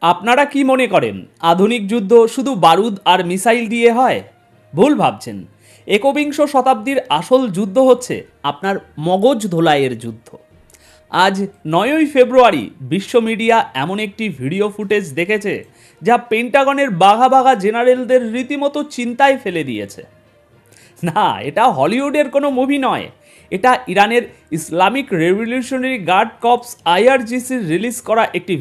আপনারা কি মনে করেন আধুনিক যুদ্ধ শুধু বারুদ আর মিসাইল দিয়ে হয়? ভুল ভাবছেন। একবিংশ শতাব্দীর আসল যুদ্ধ হচ্ছে আপনার মগজ ধোলাইয়ের যুদ্ধ। আজ 9ই ফেব্রুয়ারি বিশ্ব মিডিয়া এমন একটি ভিডিও ফুটেজ দেখেছে যা পেন্টাগনের বাঘা বাঘা জেনারেলদের রীতিমতো চিন্তায় ফেলে দিয়েছে। না, এটা হলিউডের কোনো মুভি নয়, এটা ইরানের ইসলামিক রেভলিউশনারি গার্ড কর্পস আইআরজিসির রিলিজ করা একটি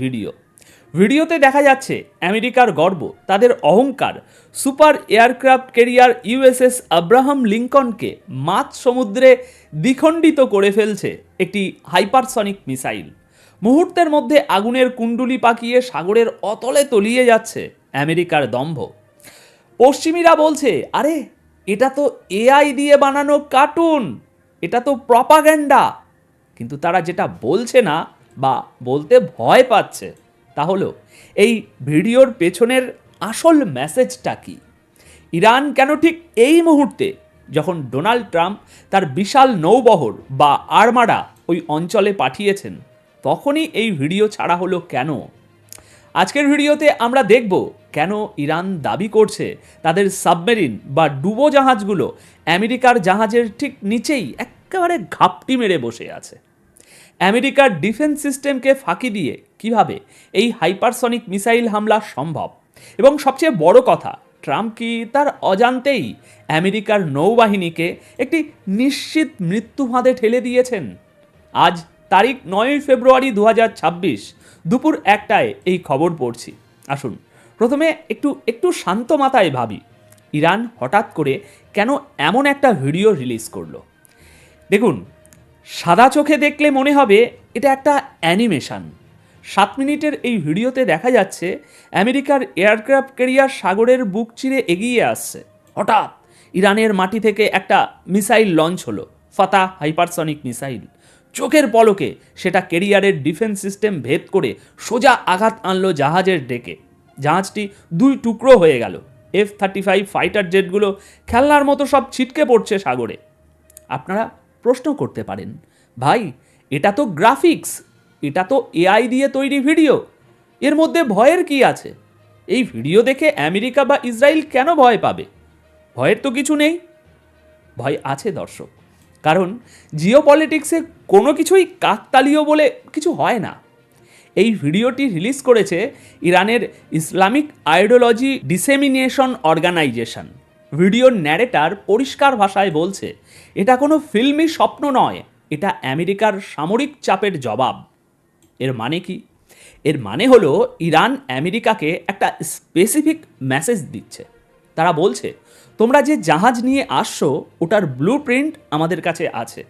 ভিডিওতে দেখা যাচ্ছে আমেরিকার গর্ব, তাদের অহংকার, super aircraft carrier USS Abraham লিঙ্কনকে মাঝ সমুদ্রে দ্বিখণ্ডিত করে ফেলছে একটি হাইপারসনিক মিসাইল। মুহূর্তের মধ্যে আগুনের কুণ্ডুলি পাকিয়ে সাগরের অতলে তলিয়ে যাচ্ছে আমেরিকার দম্ভ। পশ্চিমীরা বলছে, আরে এটা তো এআই দিয়ে বানানো কার্টুন, এটা তো প্রপাগ্যান্ডা। কিন্তু তারা যেটা বলছে না বা বলতে ভয় পাচ্ছে তা হলো এই ভিডিওর পেছনের আসল মেসেজটা কি। ইরান কেন ঠিক এই মুহূর্তে, যখন ডোনাল্ড ট্রাম্প তার বিশাল নৌবহর বা আর্মাডা ওই অঞ্চলে পাঠিয়েছেন, তখনই এই ভিডিও ছাড়া হলো কেন? আজকের ভিডিওতে আমরা দেখব কেন ইরান দাবি করছে তাদের সাবমেরিন বা ডুবো জাহাজগুলো আমেরিকার জাহাজের ঠিক নিচেই একেবারে ঘাপটি মেরে বসে আছে। আমেরিকার ডিফেন্স সিস্টেমকে ফাঁকি দিয়ে কিভাবে এই হাইপারসনিক মিসাইল হামলা সম্ভব, এবং সবচেয়ে বড় কথা, ট্রাম্প কি তার অজান্তেই আমেরিকার নৌবাহিনীকে একটি নিশ্চিত মৃত্যু ফাঁদে ঠেলে দিয়েছেন? আজ তারিখ 9ই ফেব্রুয়ারি 2026 দুপুর 1টায় এই খবর পড়ছি। আসুন প্রথমে একটু শান্ত মাথায় ভাবি, ইরান হঠাৎ করে কেন এমন একটা ভিডিও রিলিজ করলো? দেখুন, সাদা চোখে দেখলে মনে হবে এটা একটা অ্যানিমেশন। 7 মিনিটের এই ভিডিওতে দেখা যাচ্ছে আমেরিকার এয়ারক্রাফট ক্যারিয়ার সাগরের বুক চিরে এগিয়ে আসছে। হঠাৎ ইরানের মাটি থেকে একটা মিসাইল লঞ্চ হলো, ফাতাহ হাইপারসনিক মিসাইল। চোখের পলকে সেটা ক্যারিয়ারের ডিফেন্স সিস্টেম ভেদ করে সোজা আঘাত আনলো জাহাজের ডেকে। জাহাজটি 2 টুকরো হয়ে গেল। F-35 ফাইটার জেটগুলো খেলনার মতো সব ছিটকে পড়ছে সাগরে। আপনারা প্রশ্ন করতে পারেন, ভাই এটা তো গ্রাফিক্স, এটা তো এআই দিয়ে তৈরি ভিডিও, এর মধ্যে ভয়ের কি আছে? এই ভিডিও দেখে আমেরিকা বা ইসরায়েল কেন ভয় পাবে? ভয়ের তো কিছু নেই। ভয় আছে দর্শক, কারণ জিওপলিটিক্সে কোনো কিছুই কাকতালীয় বলে কিছু হয় না। এই ভিডিওটি রিলিজ করেছে ইরানের ইসলামিক আইডিওলজি ডিসেমিনেশন অর্গানাইজেশন। ভিডিওর ন্যারেটার পরিষ্কার ভাষায় বলছে, এটা কোনো ফিল্মি স্বপ্ন নয়, এটা আমেরিকার সামরিক চাপের জবাব। এর মানে কি? এর মানে হলো ইরান আমেরিকাকে একটা স্পেসিফিক মেসেজ দিচ্ছে। তারা বলছে, তোমরা যে জাহাজ নিয়ে আসছো ওটার ব্লু প্রিন্ট আমাদের কাছে আছে,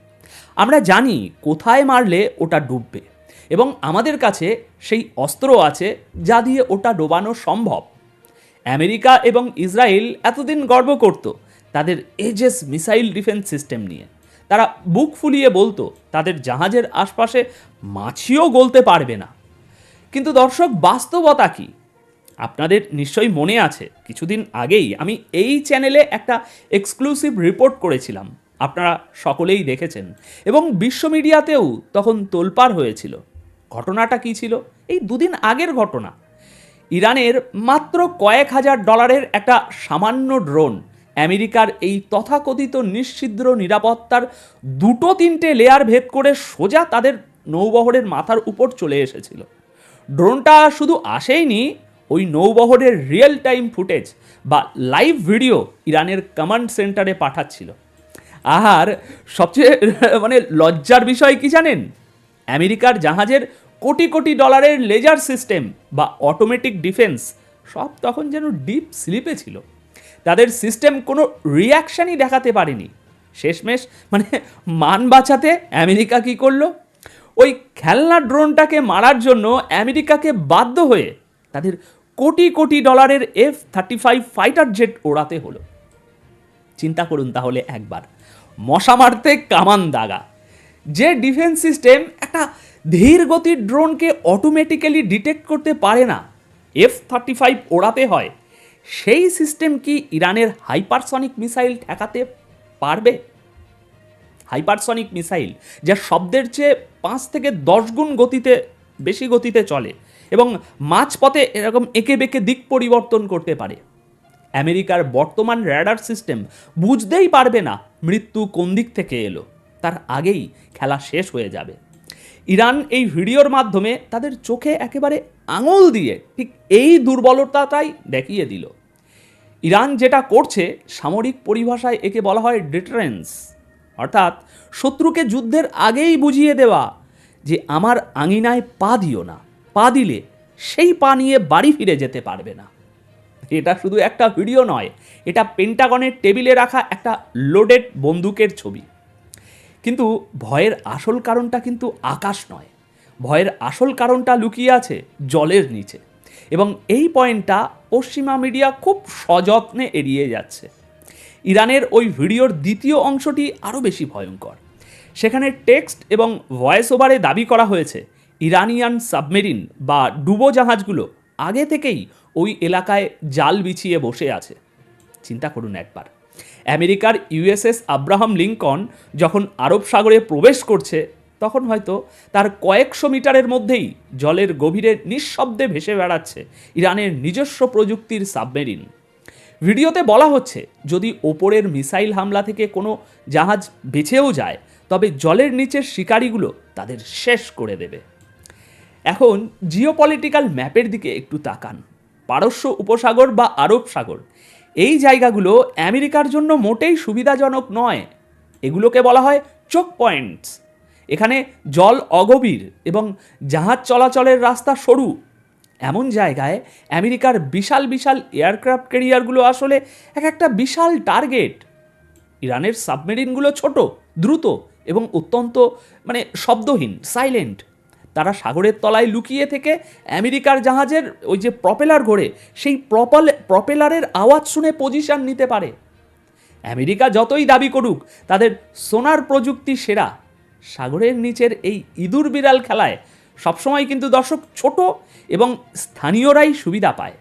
আমরা জানি কোথায় মারলে ওটা ডুববে, এবং আমাদের কাছে সেই অস্ত্র আছে যা দিয়ে ওটা ডোবানো সম্ভব। আমেরিকা এবং ইসরায়েল এতদিন গর্ব করত তাদের এজেস মিসাইল ডিফেন্স সিস্টেম নিয়ে। তারা বুক ফুলিয়ে বলতো তাদের জাহাজের আশপাশে মাছিও গলতে পারবে না। কিন্তু দর্শক, বাস্তবতা কি? আপনাদের নিশ্চয়ই মনে আছে, কিছুদিন আগেই আমি এই চ্যানেলে একটা এক্সক্লুসিভ রিপোর্ট করেছিলাম, আপনারা সকলেই দেখেছেন, এবং বিশ্ব মিডিয়াতেও তখন তোলপাড় হয়েছিল। ঘটনাটা কি ছিল? এই 2 দিন আগের ঘটনা। ইরানের মাত্র কয়েক হাজার ডলারের একটা সামান্য ড্রোন আমেরিকার এই তথাকথিত নিশ্ছিদ্র নিরাপত্তার 2-3টে লেয়ার ভেদ করে সোজা তাদের নৌবহরের মাথার উপর চলে এসেছিল। ড্রোনটা শুধু আসেইনি, ওই নৌবহরের রিয়েল টাইম ফুটেজ বা লাইভ ভিডিও ইরানের কমান্ড সেন্টারে পাঠাচ্ছিল। আর সবচেয়ে লজ্জার বিষয় কি জানেন? আমেরিকার জাহাজের কোটি কোটি ডলারের লেজার সিস্টেম বা অটোমেটিক ডিফেন্স সব তখন যেন ডিপ স্লিপে ছিল। তাদের সিস্টেম কোনো রিয়াকশানই দেখাতে পারেনি। শেষমেশ মান বাঁচাতে আমেরিকা কি করলো? ওই খেলনা ড্রোনটাকে মারার জন্য আমেরিকাকে বাধ্য হয়ে তাদের কোটি কোটি ডলারের F-35 ফাইটার জেট ওড়াতে হলো। চিন্তা করুন তাহলে একবার, মশা মারতে কামান দাগা। যে ডিফেন্স সিস্টেম একটা ধীর গতির ড্রোনকে অটোমেটিক্যালি ডিটেক্ট করতে পারে না, F-35 ওড়াতে হয়, সেই সিস্টেম কি ইরানের হাইপারসনিক মিসাইল ঠেকাতে পারবে? হাইপারসনিক মিসাইল যা শব্দের চেয়ে 5 থেকে 10 গুণ বেশি গতিতে চলে, এবং মাঝপথে এরকম এঁকে বেঁকে দিক পরিবর্তন করতে পারে। আমেরিকার বর্তমান র্যাডার সিস্টেম বুঝতেই পারবে না মৃত্যু কোন দিক থেকে এলো, তার আগেই খেলা শেষ হয়ে যাবে। ইরান এই ভিডিওর মাধ্যমে তাদের চোখে একেবারে আঙুল দিয়ে ঠিক এই দুর্বলতাটাই দেখিয়ে দিল। ইরান যেটা করছে সামরিক পরিভাষায় একে বলা হয় ডিটারেন্স, অর্থাৎ শত্রুকে যুদ্ধের আগেই বুঝিয়ে দেওয়া যে আমার আঙিনায় পা দিও না, পা দিলে সেই পা নিয়ে বাড়ি ফিরে যেতে পারবে না। এটা শুধু একটা ভিডিও নয়, এটা পেন্টাগনের টেবিলে রাখা একটা লোডেড বন্দুকের ছবি। কিন্তু ভয়ের আসল কারণটা কিন্তু আকাশ নয়, ভয়ের আসল কারণটা লুকিয়ে আছে জলের নিচে, এবং এই পয়েন্টটা পশ্চিমা মিডিয়া খুব সযত্নে এড়িয়ে যাচ্ছে। ইরানের ওই ভিডিওর দ্বিতীয় অংশটি আরও বেশি ভয়ঙ্কর। সেখানে টেক্সট এবং ভয়েস ওভারে দাবি করা হয়েছে ইরানিয়ান সাবমেরিন বা ডুবোজাহাজগুলো আগে থেকেই ওই এলাকায় জাল বিছিয়ে বসে আছে। চিন্তা করুন একবার, আমেরিকার ইউএসএস আব্রাহাম লিঙ্কন যখন আরব সাগরে প্রবেশ করছে তখন হয়তো তার কয়েকশো মিটারের মধ্যেই জলের গভীরে নিঃশব্দে ভেসে বেড়াচ্ছে ইরানের নিজস্ব প্রযুক্তির সাবমেরিন। ভিডিওতে বলা হচ্ছে যদি ওপরের মিসাইল হামলা থেকে কোনো জাহাজ বেঁচেও যায় তবে জলের নিচের শিকারিগুলো তাদের শেষ করে দেবে। এখন জিওপলিটিক্যাল ম্যাপের দিকে একটু তাকান। পারস্য উপসাগর বা আরব সাগর, এই জায়গাগুলো আমেরিকার জন্য মোটেই সুবিধাজনক নয়। এগুলোকে বলা হয় চোক পয়েন্টস। এখানে জল অগভীর এবং জাহাজ চলাচলের রাস্তা সরু। এমন জায়গায় আমেরিকার বিশাল বিশাল এয়ারক্রাফট ক্যারিয়ারগুলো আসলে একটা বিশাল টার্গেট। ইরানের সাবমেরিনগুলো ছোট, দ্রুত এবং অত্যন্ত শব্দহীন, সাইলেন্ট। তারা সাগরের তলায় লুকিয়ে থেকে আমেরিকার জাহাজের ওই যে প্রপেলার ঘোরে সেই প্রপেলারের আওয়াজ শুনে পজিশন নিতে পারে। আমেরিকা যতই দাবি করুক তাদের সোনার প্রযুক্তি সেরা, সাগরের নিচের এই ইঁদুর বিড়াল খেলায় সবসময় কিন্তু দর্শক ছোট এবং স্থানীয়রাই সুবিধা পায়।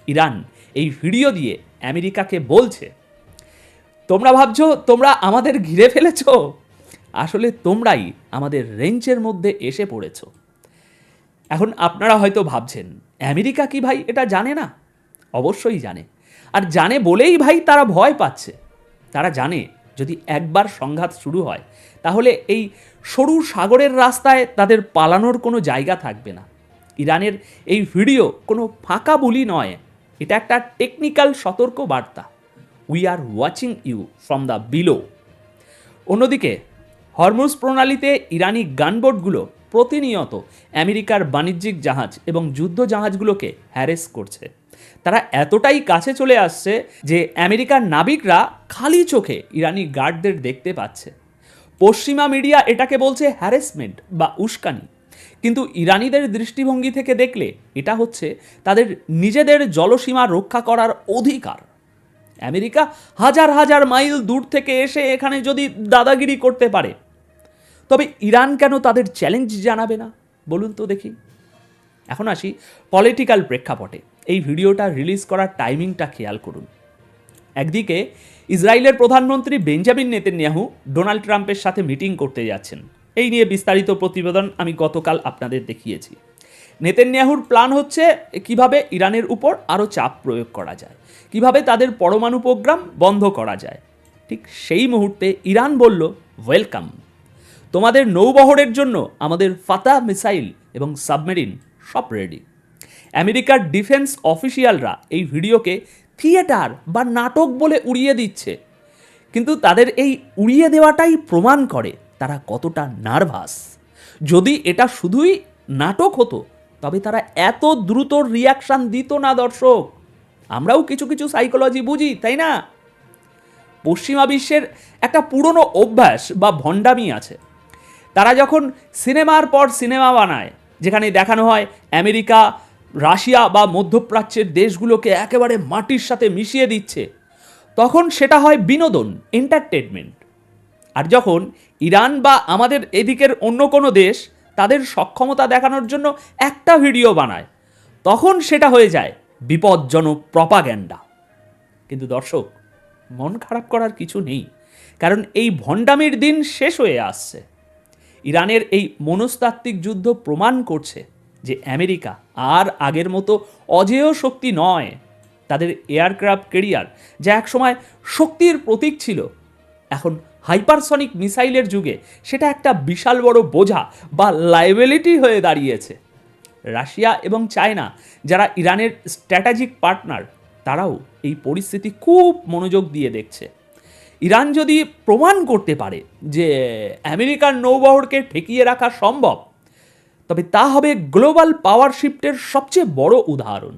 ইরান এই ভিডিও দিয়ে আমেরিকাকে বলছে, তোমরা ভাবছো তোমরা আমাদের ঘিরে ফেলেছ, আসলে তোমরাই আমাদের রেঞ্জের মধ্যে এসে পড়েছ। এখন আপনারা হয়তো ভাবছেন আমেরিকা কি ভাই এটা জানে না? অবশ্যই জানে, আর জানে বলেই ভাই তারা ভয় পাচ্ছে। তারা জানে যদি একবার সংঘাত শুরু হয় তাহলে এই সরু সাগরের রাস্তায় তাদের পালানোর কোনো জায়গা থাকবে না। ইরানের এই ভিডিও কোনো ফাঁকা বুলি নয়, এটা একটা টেকনিক্যাল সতর্ক বার্তা। We are watching you from the below. অন্যদিকে হরমুজ প্রণালীতে ইরানি গানবোটগুলো প্রতিনিয়ত আমেরিকার বাণিজ্যিক জাহাজ এবং যুদ্ধ জাহাজগুলোকে হ্যারেস করছে। তারা এতটাই কাছে চলে আসছে যে আমেরিকার নাবিকরা খালি চোখে ইরানি গার্ডদের দেখতে পাচ্ছে। পশ্চিমা মিডিয়া এটাকে বলছে হ্যারেসমেন্ট বা উস্কানি, কিন্তু ইরানিদের দৃষ্টিভঙ্গি থেকে দেখলে এটা হচ্ছে তাদের নিজেদের জলসীমা রক্ষা করার অধিকার। আমেরিকা হাজার হাজার মাইল দূর থেকে এসে এখানে যদি দাদাগিরি করতে পারে, তবে ইরান কেন তাদের চ্যালেঞ্জ জানাবে না বলুন তো দেখি। এখন আসি পলিটিক্যাল প্রেক্ষাপটে। এই ভিডিওটা রিলিজ করার টাইমিংটা খেয়াল করুন। একদিকে ইসরায়েলের প্রধানমন্ত্রী বেঞ্জামিন নেতানিয়াহু ডোনাল্ড ট্রাম্পের সাথে মিটিং করতে যাচ্ছেন। এই নিয়ে বিস্তারিত প্রতিবেদন আমি গতকাল আপনাদের দেখিয়েছি। নেতানিয়াহুর প্ল্যান হচ্ছে কিভাবে ইরানের উপর আরও চাপ প্রয়োগ করা যায়, কিভাবে তাদের পরমাণু প্রোগ্রাম বন্ধ করা যায়। ঠিক সেই মুহূর্তে ইরান বলল, ওয়েলকাম, তোমাদের নৌবহরের জন্য আমাদের ফাতা মিসাইল এবং সাবমেরিন সব রেডি। আমেরিকার ডিফেন্স অফিসিয়ালরা এই ভিডিওকে থিয়েটার বা নাটক বলে উড়িয়ে দিচ্ছে, কিন্তু তাদের এই উড়িয়ে দেওয়াটাই প্রমাণ করে তারা কতটা নার্ভাস। যদি এটা শুধুই নাটক হতো তবে তারা এত দ্রুত রিয়াকশান দিত না। দর্শক, আমরাও কিছু কিছু সাইকোলজি বুঝি, তাই না? পশ্চিমা বিশ্বের একটা পুরনো অভ্যাস বা ভণ্ডামি আছে। তারা যখন সিনেমার পর সিনেমা বানায় যেখানে দেখানো হয় আমেরিকা, রাশিয়া বা মধ্যপ্রাচ্যের দেশগুলোকে একেবারে মাটির সাথে মিশিয়ে দিচ্ছে, তখন সেটা হয় বিনোদন, এন্টারটেনমেন্ট। আর যখন ইরান বা আমাদের এদিকের অন্য কোনো দেশ তাদের সক্ষমতা দেখানোর জন্য একটা ভিডিও বানায়, তখন সেটা হয়ে যায় বিপজ্জনক প্রপাগ্যান্ডা। কিন্তু দর্শক, মন খারাপ করার কিছু নেই, কারণ এই ভণ্ডামির দিন শেষ হয়ে আসছে। ইরানের এই মনস্তাত্ত্বিক যুদ্ধ প্রমাণ করছে যে আমেরিকা আর আগের মতো অজেয় শক্তি নয়। তাদের এয়ারক্রাফট ক্যারিয়ার, যা একসময় শক্তির প্রতীক ছিল, এখন হাইপারসনিক মিসাইলের যুগে সেটা একটা বিশাল বড় বোঝা বা লাইবিলিটি হয়ে দাঁড়িয়েছে। রাশিয়া এবং চায়না, যারা ইরানের স্ট্র্যাটেজিক পার্টনার, তারাও এই পরিস্থিতি খুব মনোযোগ দিয়ে দেখছে। ইরান যদি প্রমাণ করতে পারে যে আমেরিকার নৌবহরকে ঠেকিয়ে রাখা সম্ভব, তবে তা হবে গ্লোবাল পাওয়ার শিফটের সবচেয়ে বড় উদাহরণ।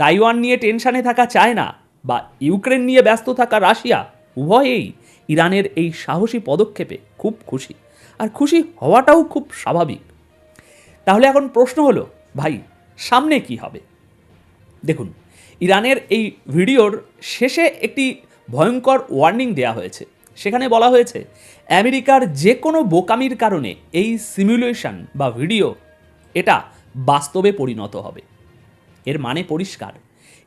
তাইওয়ান নিয়ে টেনশনে থাকা চায়না বা ইউক্রেন নিয়ে ব্যস্ত থাকা রাশিয়া, উভয়েই ইরানের এই সাহসী পদক্ষেপে খুব খুশি, আর খুশি হওয়াটাও খুব স্বাভাবিক। তাহলে এখন প্রশ্ন হলো, ভাই সামনে কি হবে? দেখুন, ইরানের এই ভিডিওর শেষে একটি ভয়ঙ্কর ওয়ার্নিং দেওয়া হয়েছে। সেখানে বলা হয়েছে আমেরিকার যে কোনো বোকামির কারণে এই সিমুলেশন বা ভিডিও এটা বাস্তবে পরিণত হবে। এর মানে পরিষ্কার,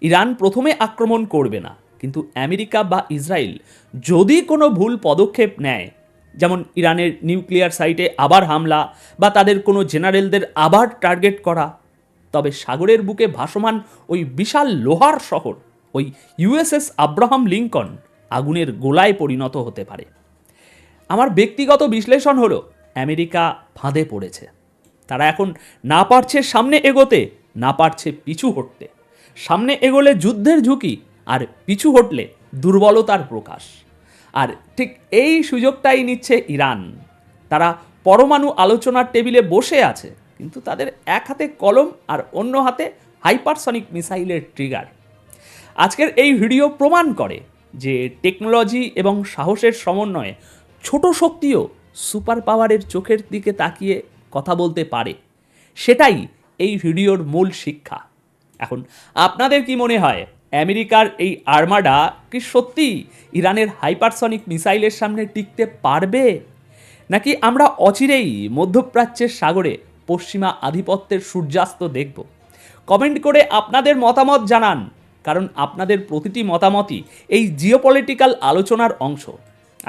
ইরান প্রথমে আক্রমণ করবে না, কিন্তু আমেরিকা বা ইসরায়েল যদি কোনো ভুল পদক্ষেপ নেয়, যেমন ইরানের নিউক্লিয়ার সাইটে আবার হামলা বা তাদের কোনো জেনারেলদের আবার টার্গেট করা, তবে সাগরের বুকে ভাসমান ওই বিশাল লোহার শহর, ওই ইউএসএস আব্রাহাম লিঙ্কন আগুনের গোলায় পরিণত হতে পারে। আমার ব্যক্তিগত বিশ্লেষণ হলো, আমেরিকা ফাঁদে পড়েছে। তারা এখন না পারছে সামনে এগোতে, না পারছে পিছু হটতে। সামনে এগোলে যুদ্ধের ঝুঁকি, আর পিছু হটলে দুর্বলতার প্রকাশ। আর ঠিক এই সুযোগটাই নিচ্ছে ইরান। তারা পরমাণু আলোচনার টেবিলে বসে আছে, কিন্তু তাদের এক হাতে কলম আর অন্য হাতে হাইপারসনিক মিসাইলের ট্রিগার। আজকের এই ভিডিও প্রমাণ করে যে টেকনোলজি এবং সাহসের সমন্বয়ে ছোট শক্তিও সুপার পাওয়ারের চোখের দিকে তাকিয়ে কথা বলতে পারে। সেটাই এই ভিডিওর মূল শিক্ষা। এখন আপনাদের কি মনে হয়, আমেরিকার এই আর্মাডা কি সত্যি ইরানের হাইপারসনিক মিসাইলের সামনে টিকতে পারবে, নাকি আমরা অচিরেই মধ্যপ্রাচ্যের সাগরে পশ্চিমা আধিপত্যের সূর্যাস্ত দেখব? কমেন্ট করে আপনাদের মতামত জানান, কারণ আপনাদের প্রতিটি মতামতই এই জিওপলিটিক্যাল আলোচনার অংশ।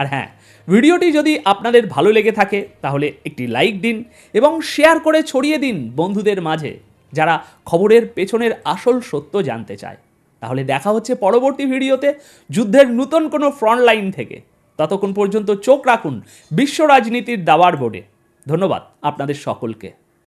আর হ্যাঁ, ভিডিওটি যদি আপনাদের ভালো লেগে থাকে তাহলে একটি লাইক দিন এবং শেয়ার করে ছড়িয়ে দিন বন্ধুদের মাঝে, যারা খবরের পেছনের আসল সত্য জানতে চায়। তাহলে দেখা হচ্ছে পরবর্তী ভিডিওতে যুদ্ধের নতুন কোনো ফ্রন্ট লাইন থেকে। ততক্ষণ পর্যন্ত চোখ রাখুন বিশ্ব রাজনীতির দাওয়ার বোর্ডে। ধন্যবাদ আপনাদের সকলকে।